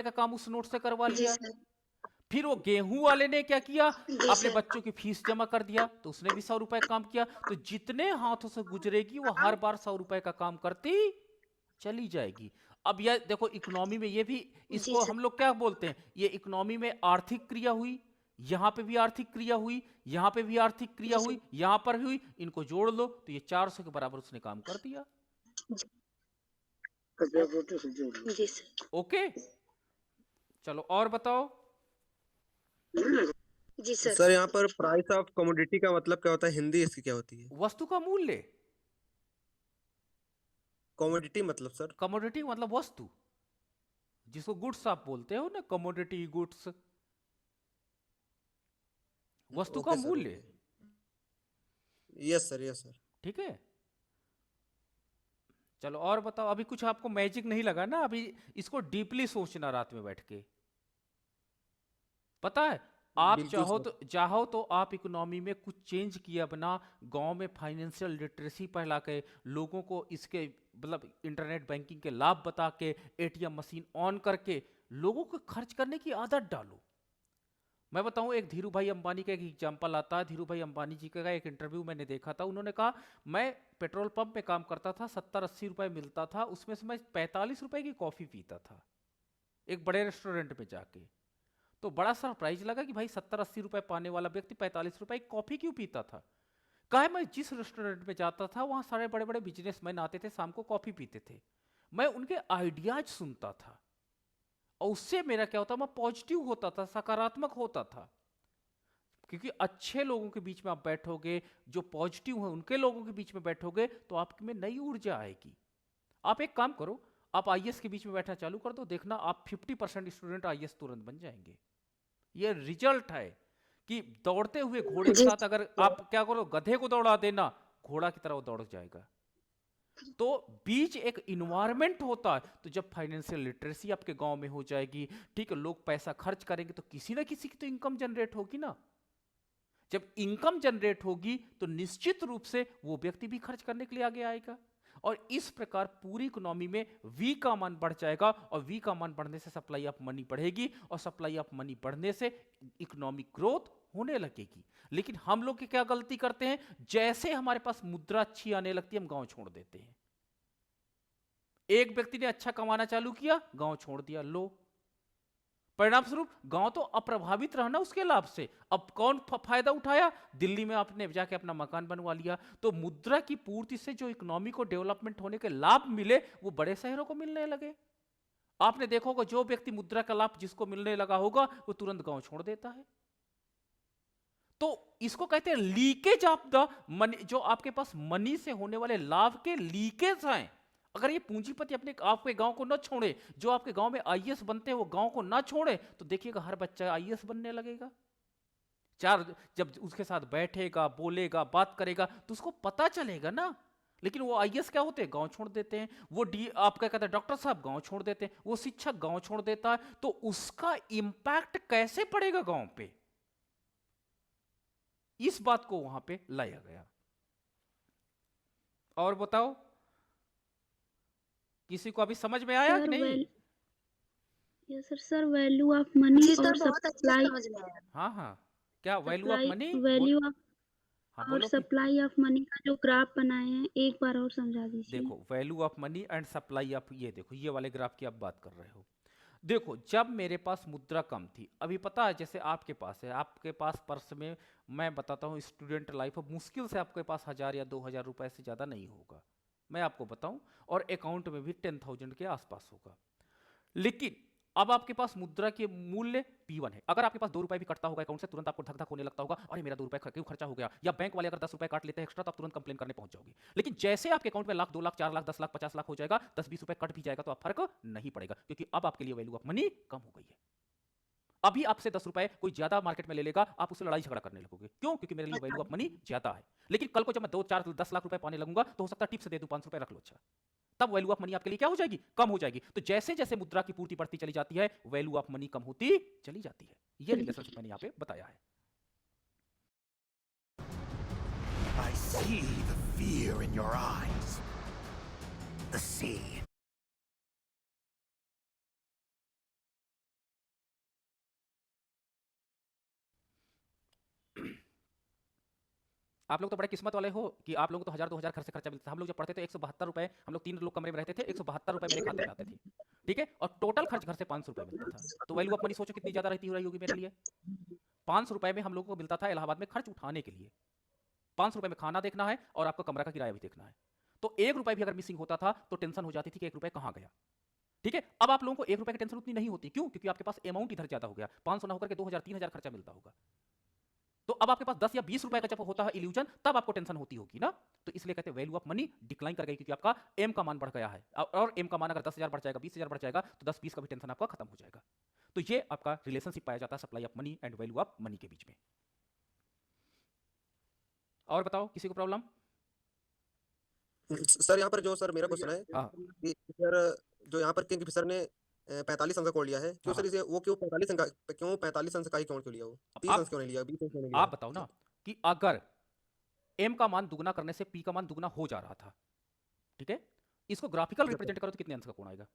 का काम उस नोट से करवा जी लिया। सर। फिर वो गेहूं वाले ने क्या किया, जी अपने सर। बच्चों की फीस जमा कर दिया, तो उसने भी 100 रुपए काम किया। तो जितने हाथों से गुजरेगी वो हर बार 100 रुपए का काम करती चली जाएगी। अब यह देखो इकोनॉमी में ये भी, जी इसको सर। हम लोग क्या बोलते हैं, ये इकोनॉमी में आर्थिक क्रिया हुई, यहां पे भी आर्थिक क्रिया हुई, यहां पे भी आर्थिक क्रिया जी हुई, सर। यहां पर भी हुई, इनको जोड़ लो तो ये 400 के बराबर उसने काम कर दिया। ओ, जी सर। ओके, चलो और बताओ। जी सर। सर यहाँ पर प्राइस ऑफ कमोडिटी का मतलब क्या होता है? हिंदी इसकी क्या होती है? वस्तु का मूल्य। कमोडिटी मतलब सर? कमोडिटी मतलब वस्तु, जिसको गुड्स आप बोलते हो ना, कमोडिटी गुड्स, वस्तु का ओके सर, मूल्य। Okay. Yes sir, yes sir. ठीक है, चलो और बताओ। अभी कुछ आपको मैजिक नहीं लगा ना? अभी इसको डीपली सोचना रात में बैठ के। पता है, आप बिल्कुल सर। चाहो तो आप इकोनॉमी में कुछ चेंज किया बना, गांव में फाइनेंशियल लिटरेसी फैला के, लोगों को इसके मतलब इंटरनेट बैंकिंग के लाभ बता के, एटीएम मशीन ऑन करके लोगों को खर्च करने की आदत डालो। मैं बताऊं, एक धीरू भाई अंबानी का एक एग्जांपल आता है। धीरू भाई अंबानी जी का एक इंटरव्यू मैंने देखा था। उन्होंने कहा, मैं पेट्रोल पंप में काम करता था, 70-80 रुपए मिलता था, उसमें से मैं 45 रुपए की कॉफी पीता था एक बड़े रेस्टोरेंट में जाके। तो बड़ा सरप्राइज लगा कि भाई 70-80 रुपए पाने वाला व्यक्ति 45 रुपए की कॉफी क्यों पीता था। कहा, मैं जिस रेस्टोरेंट में जाता था वहां सारे बड़े बड़े बिजनेसमैन आते थे, शाम को कॉफी पीते थे, मैं उनके आइडियाज सुनता था, और उससे मेरा क्या होता, मैं पॉजिटिव होता था, सकारात्मक होता था। क्योंकि अच्छे लोगों के बीच में आप बैठोगे, जो पॉजिटिव हैं उनके लोगों के बीच में बैठोगे, तो आपके में नई ऊर्जा आएगी। आप एक काम करो, आप आईएएस के बीच में बैठना चालू कर दो, देखना आप 50% स्टूडेंट आईएएस तुरंत बन जाएंगे। ये रिजल्ट है कि दौड़ते हुए घोड़े के जी साथ अगर आप क्या करो, गधे को दौड़ा देना, घोड़ा की तरह वो दौड़ जाएगा। तो बीच एक इन्वायरमेंट होता है। तो जब फाइनेंशियल लिटरेसी आपके गांव में हो जाएगी, ठीक है, लोग पैसा खर्च करेंगे, तो किसी ना किसी की तो इनकम जनरेट होगी ना। जब इनकम जनरेट होगी तो निश्चित रूप से वो व्यक्ति भी खर्च करने के लिए आगे आएगा, और इस प्रकार पूरी इकोनॉमी में वी का मान बढ़ जाएगा, और वी का मान बढ़ने से सप्लाई ऑफ मनी बढ़ेगी, और सप्लाई ऑफ मनी बढ़ने से इकोनॉमिक ग्रोथ होने लगेगी। लेकिन हम लोग क्या गलती करते हैं, जैसे हमारे पास मुद्रा अच्छी आने लगती है हम गांव छोड़ देते हैं। एक व्यक्ति ने अच्छा कमाना चालू किया, गांव छोड़ दिया, लो परिणाम स्वरूप गांव तो अप्रभावित रहा ना उसके लाभ से। अब कौन फायदा उठाया? दिल्ली में आपने जाके अपना मकान बनवा लिया। तो मुद्रा की पूर्ति से जो इकोनॉमी को डेवलपमेंट होने के लाभ मिले, वो बड़े शहरों को मिलने लगे। आपने देखा होगा, जो व्यक्ति मुद्रा का लाभ जिसको मिलने लगा होगा, वो तुरंत गांव छोड़ देता है। तो इसको कहते हैं लीकेज ऑफ द मनी। जो आपके पास मनी से होने वाले लाभ के लीकेज हैं, अगर ये पूंजीपति अपने आपके गांव को ना छोड़े, जो आपके गांव में आईएएस बनते हैं वो गांव को ना छोड़े, तो देखिएगा हर बच्चा आईएएस बनने लगेगा। चार जब उसके साथ बैठेगा, बोलेगा, बात करेगा, तो उसको पता चलेगा ना। लेकिन वो आईएएस क्या होते हैं, गांव छोड़ देते हैं। वो डी आप क्या कहते हैं, डॉक्टर साहब गांव छोड़ देते हैं। वो शिक्षक गांव छोड़ देता है। तो उसका इंपैक्ट कैसे पड़ेगा गांव पे, इस बात को वहां पे लाया गया। और बताओ, किसी को अभी समझ में आया कि सर नहीं? Yes sir. Sir value of money जी सर, और बहुत अच्छा सप्लाई समझ में आया। हाँ हाँ, क्या वैल्यू ऑफ सप्लाई मनी बोल। वैल्यू ऑफ हाँ और बोलो कि, सप्लाई ऑफ मनी का जो ग्राफ बनाए हैं, एक बार और समझा दीजिए। देखो value of money and supply of, ये देखो ये वाले ग्राफ की आप बात कर रहे हो। देखो, जब मेरे पास मुद्रा कम थी, अभी पता है जैसे आपके पास है, आपके पास पर्स में, मैं बताता हूँ स्टूडेंट लाइफ, मुश्किल से आपके पास 1000 या 2000 रुपए से ज़्यादा नहीं होगा, मैं आपको बताऊं, और अकाउंट में भी 10,000 के आसपास होगा। लेकिन अब आपके पास मुद्रा के मूल्य P1 है। अगर आपके पास 2 रुपए भी कटता होगा अकाउंट से, तुरंत आपको धक धक होने लगता होगा, अरे मेरा 2 रुपए क्यों खर्चा हो गया, या बैंक वाले अगर 10 रुपए काट लेते हैं एक्स्ट्रा, तो आप तुरंत कंप्लेन करने पहुंच जाओगे। लेकिन जैसे आपके अकाउंट में लाख, 2 लाख, 4 लाख, 10 लाख, 50 लाख हो जाएगा, 10-20 रुपए कट भी जाएगा, तो आप फर्क नहीं पड़ेगा, क्योंकि अब आपके लिए वैल्यू ऑफ मनी कम हो गई है। अभी आपसे 10 रुपए कोई ज्यादा मार्केट में ले लेगा, आप उससे लड़ाई झगड़ा करने लगोगे, क्यों? क्योंकि मेरे लिए वैल्यू ऑफ मनी ज्यादा है। लेकिन कल को जब मैं 2, 4, 10 लाख रुपए पाने लगूंगा, तो हो सकता है टिप से दे दूं 5 रुपए रख लो, अच्छा, तब वैल्यू ऑफ मनी आपके लिए क्या हो जाएगी, कम हो जाएगी। तो जैसे जैसे मुद्रा की पूर्ति बढ़ती चली जाती है, वैल्यू ऑफ मनी कम होती चली जाती है। ये रिलेशनशिप मैंने यहां पे बताया है। I see the fear in your eyes. The sea आप लोग तो बड़े किस्मत वाले हो कि आप लोगों को तो 1000-2000 घर से खर्चा मिलता था। हम लोग जब पढ़ते थे 172 रुपए, हम लोग 3 लोग कमरे में रहते थे, 172 रुपए मेरे खाते में आते थे। ठीक है? और टोटल खर्च घर से 500 रुपए मिलता था। तो वैल्यू ऑफ मनी सोचो कितनी ज़्यादा रहती हो रही होगी मेरे लिए। 500 रुपए में हम लोगों को मिलता था इलाहाबाद में खर्च उठाने के लिए। 500 रुपए में खाना देखना है और आपका कमरा का किराया भी देखना है। तो 1 रुपए भी अगर मिसिंग होता था तो टेंशन हो जाती थी कि 1 रुपए कहाँ गया। ठीक है? अब आप लोगों को 1 रुपए की टेंशन उतनी नहीं होती। क्यों? क्योंकि आपके पास अमाउंट इधर ज़्यादा हो गया। 500 ना होकर के 2000-3000 खर्चा मिलता होगा। तो अब आपके पास 10 या 20 रुपए का जब होता है इल्यूजन, तब आपको टेंशन होती होगी ना। तो इसलिए कहते हैं वैल्यू ऑफ मनी डिक्लाइन कर गई, क्योंकि आपका एम का मान बढ़ गया है। और एम का मान अगर 10,000 बढ़ जाएगा, 20,000 बढ़ जाएगा, तो 10-20 का भी टेंशन आपका खत्म हो जाएगा। तो ये आपका रिलेशनशिप पाया जाता है supply of money and value of money के बीच में। और बताओ किसी को प्रॉब्लम? सर यहाँ पर जो सर मेरा क्वेश्चन है हाँ कि सर जो यहाँ पर किंग फिशर ने 45 अंक का कोड लिया है, क्यों हाँ सर इसे वो क्यों 45 अंक क्यों 45 अंक का ही क्यों लिया वो? अब 30 अंक क्यों नहीं लिया, 20 अंक क्यों नहीं लिया? आप बताओ ना कि अगर एम का मान दुगना करने से पी का मान दुगना हो जा रहा था, ठीक है, इसको ग्राफिकल रिप्रेजेंट करो तो कितने अंश का कोण आएगा?